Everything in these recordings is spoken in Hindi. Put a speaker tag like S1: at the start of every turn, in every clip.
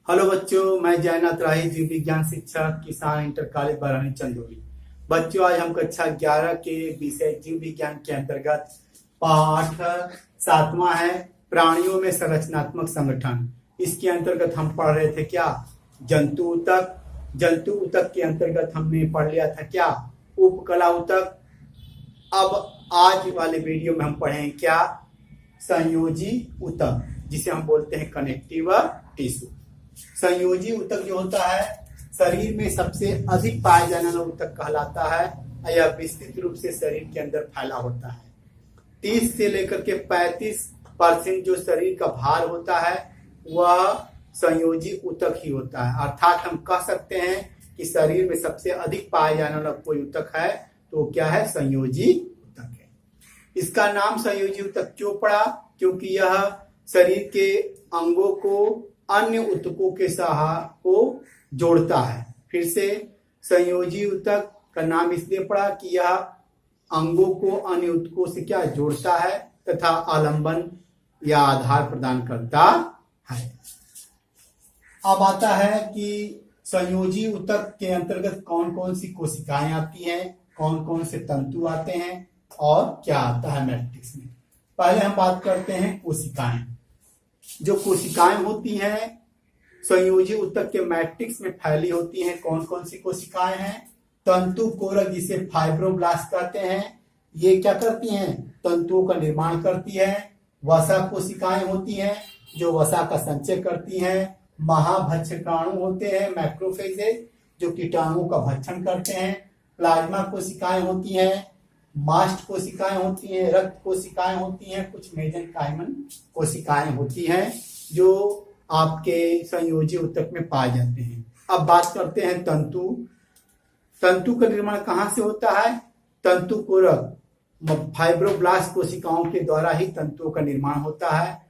S1: हेलो बच्चों, मैं जयनाथ राही, जीव विज्ञान शिक्षक, किसान इंटर कॉलेज बरहनी चंदौली। बच्चों, आज हम कक्षा 11 के विषय जीव विज्ञान के अंतर्गत पाठ 7वां है प्राणियों में संरचनात्मक संगठन। इसके अंतर्गत हम पढ़ रहे थे क्या, जंतु ऊतक। जंतु ऊतक के अंतर्गत हमने पढ़ लिया था क्या, उपकला ऊतक। अब आज वाले वीडियो में हम पढ़ेंगे क्या, संयोजी ऊतक, जिसे हम बोलते हैं कनेक्टिव टिश्यू। संयोजी ऊतक जो होता है शरीर में सबसे अधिक पाया जाने वाला ऊतक कहलाता है। यह विस्तृत रूप से शरीर के अंदर फैला होता है। 30 से लेकर के 35% जो शरीर का भार होता है वह संयोजी ऊतक ही होता है। अर्थात हम कह सकते हैं कि शरीर में सबसे अधिक पाया जाने वाला कोई ऊतक है तो क्या है, संयोजी ऊतक है। इसका नाम संयोजी ऊतक क्यों पड़ा, क्योंकि यह शरीर के अंगों को अन्य ऊतकों के साथ को जोड़ता है। फिर से संयोजी ऊतक का नाम इसलिए पड़ा कि यह अंगों को अन्य ऊतकों से क्या जोड़ता है तथा आलंबन या आधार प्रदान करता है। अब आता है कि संयोजी ऊतक के अंतर्गत कौन कौन सी कोशिकाएं आती हैं, कौन कौन से तंतु आते हैं और क्या आता है मैट्रिक्स में। पहले हम बात करते हैं कोशिकाएं। जो कोशिकाएं होती हैं संयोजी ऊतक के मैट्रिक्स में फैली होती हैं। कौन कौन सी कोशिकाएं हैं, तंतु कोरक जिसे फाइब्रोब्लास्ट कहते हैं, ये क्या करती हैं, तंतुओं का निर्माण करती है। वसा कोशिकाएं होती हैं जो वसा का संचय करती हैं। महाभक्षकाणु होते हैं मैक्रोफेजेज जो कीटाणुओं का भक्षण करते हैं। प्लाज्मा कोशिकाएं होती हैं। मास्ट कोशिकाएं होती हैं, रक्त कोशिकाएं होती हैं, कुछ मेसेनकाइमल कोशिकाएं होती हैं जो आपके संयोजी ऊतक में पाए जाते हैं। अब बात करते हैं तंतु। तंतु का निर्माण कहाँ से होता है, तंतु कोरक फाइब्रोब्लास्ट कोशिकाओं के द्वारा ही तंतुओं का निर्माण होता है।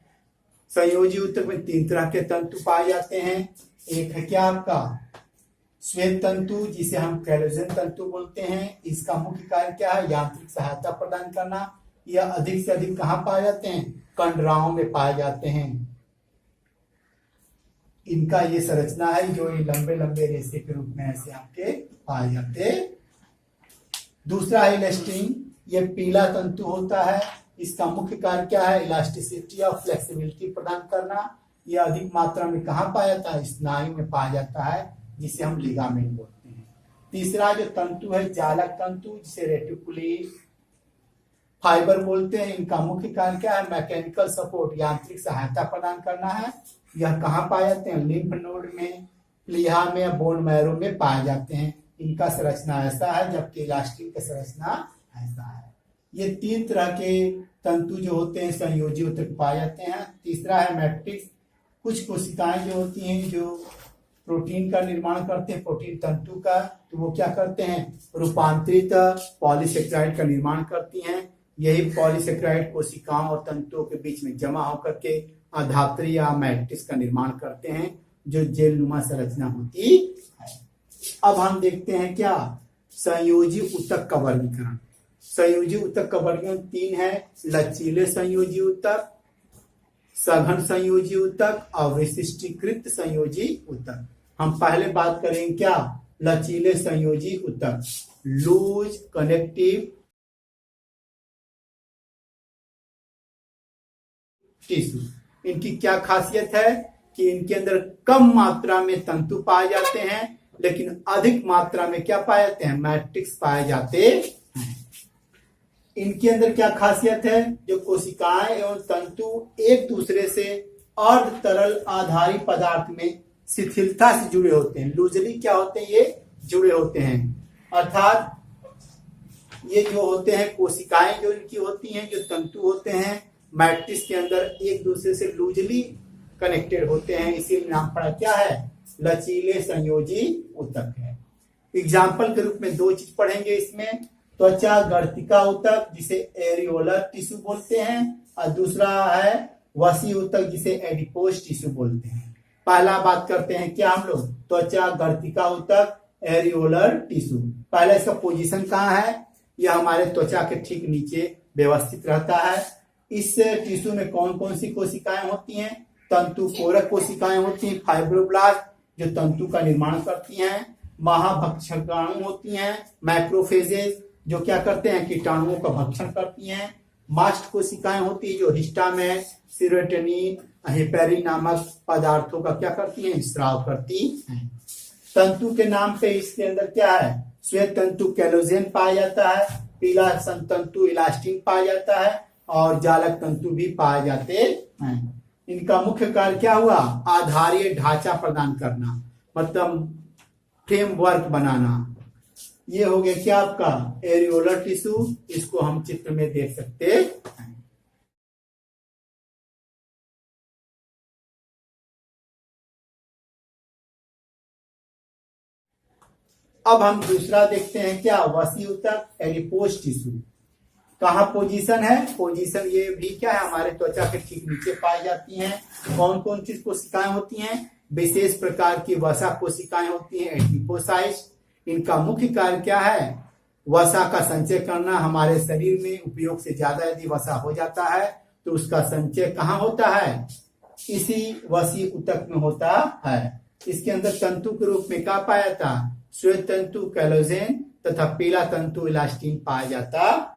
S1: संयोजी ऊतक में 3 तरह के तंतु पाए जाते हैं। एक है क्या आपका श्वेत तंतु जिसे हम कैलोजन तंतु बोलते हैं। इसका मुख्य कार्य क्या है, यांत्रिक सहायता प्रदान करना। यह अधिक से अधिक कहाँ पाए जाते हैं, कंडराओं में पाए जाते हैं। इनका ये संरचना है जो ये लंबे लंबे रेशे के रूप में ऐसे आपके पाए जाते हैं। दूसरा है इलास्टिन, ये पीला तंतु होता है। इसका मुख्य कार्य क्या है, इलास्टिसिटी और फ्लेक्सिबिलिटी प्रदान करना। यह अधिक मात्रा में कहाँ पाया जाता है, स्नायु में पाया जाता है जिसे हम लिगामेंट बोलते हैं। तीसरा जो तंतु है जालक तंतु जिसे रेटिकुली फाइबर बोलते हैं। इनका मुख्य कार्य क्या है, मैकेनिकल सपोर्ट यांत्रिक सहायता प्रदान करना है। यह कहाँ पाए जाते हैं, लिम्फ नोड में, प्लीहा में या बोन मैरो में पाए जाते हैं। इनका संरचना ऐसा है जबकि इलास्टिन का संरचना ऐसा है। ये 3 तरह के तंतु जो होते हैं संयोजी ऊतक पाए जाते हैं। तीसरा है मैट्रिक्स। कुछ कोशिकाएं जो होती हैं जो प्रोटीन का निर्माण करते हैं, प्रोटीन तंतु का, तो वो क्या करते हैं, रूपांतरित पॉलीसेक्राइड का निर्माण करती हैं। यही पॉलीसेक्राइड कोशिकाओं और तंतुओं के बीच में जमा होकर के अधात्री या मैट्रिक्स का निर्माण करते हैं जो जेल नुमा संरचना होती है। अब हम देखते हैं क्या, संयोजी ऊतक का वर्गीकरण। संयोजी ऊतक का वर्गीकरण 3 है, लचीले संयोजी ऊतक, सघन संयोजी ऊतक और विशिष्टीकृत संयोजी ऊतक। हम पहले बात करेंगे क्या, लचीले संयोजी ऊतक, लूज कनेक्टिव टिश्यू। इनकी क्या खासियत है कि इनके अंदर कम मात्रा में तंतु पाए जाते हैं लेकिन अधिक मात्रा में क्या पाए जाते हैं, मैट्रिक्स पाए जाते हैं। इनके अंदर क्या खासियत है, जो कोशिकाएं एवं तंतु एक दूसरे से अर्ध तरल आधारी पदार्थ में शिथिलता से जुड़े होते हैं। लूजली क्या होते हैं, ये जुड़े होते हैं। अर्थात ये जो होते हैं कोशिकाएं जो इनकी होती हैं, जो तंतु होते हैं मैट्रिक्स के अंदर एक दूसरे से लूजली कनेक्टेड होते हैं। इसीलिए नाम पड़ा क्या है, लचीले संयोजी ऊतक है। एग्जाम्पल के रूप में 2 चीज पढ़ेंगे इसमें, त्वचा गर्तिका ऊतक जिसे एरियोलर टिश्यू बोलते हैं और दूसरा है वसी ऊतक जिसे एडिपोज टिश्यू बोलते हैं। पहला बात करते हैं क्या हम लोग, त्वचा गर्तिका ऊतक एरियोलर टिश्यू। पहले इसका पोजीशन कहाँ है, यह हमारे त्वचा के ठीक नीचे व्यवस्थित रहता है। इस टिश्यू में कौन कौन सी कोशिकाएं होती हैं, तंतु कोरक कोशिकाएं होती हैं, फाइब्रोब्लास्ट, जो तंतु का निर्माण करती हैं। महाभक्षकाणु होती हैं, मैक्रोफेजेज, जो क्या करते हैं, कीटाणुओं का भक्षण करती हैं। मास्ट कोशिकाएं होती है, जो हिस्टामेन, सीरोटोनिन, हेपेरिन नामक पदार्थों का क्या करती हैं, स्राव करती हैं। तंतु के नाम पे इसके अंदर क्या है, श्वेत तंतु कोलेजन पाया जाता है, पीला तंतु इलास्टिन पाया जाता है, और जालक तंतु भी पाए जाते हैं। इनका मुख्य कार्य क्या हुआ, आधारीय ढांचा प्रदान करना, मतलब फ्रेमवर्क बनाना। ये हो गया क्या आपका एरियोलर टिश्यू, इसको हम चित्र में देख सकते हैं। अब हम दूसरा देखते हैं क्या, वसी ऊतक एडिपोज टिश्यू। कहाँ पोजीशन है, पोजीशन ये भी क्या है, हमारे त्वचा के ठीक नीचे पाई जाती हैं। कौन कौन सी कोशिकाएं होती हैं, विशेष प्रकार की वसा कोशिकाएं होती हैं, एडिपोसाइट्स। इनका मुख्य कार्य क्या है, वसा का संचय करना। हमारे शरीर में उपयोग से ज्यादा यदि वसा हो जाता है तो उसका संचय कहाँ होता है, इसी वसी ऊतक में होता है। इसके अंदर तंतु के रूप में क्या पाया जाता, श्वेत तंतु कोलेजन तथा पीला तंतु इलास्टिन पाया जाता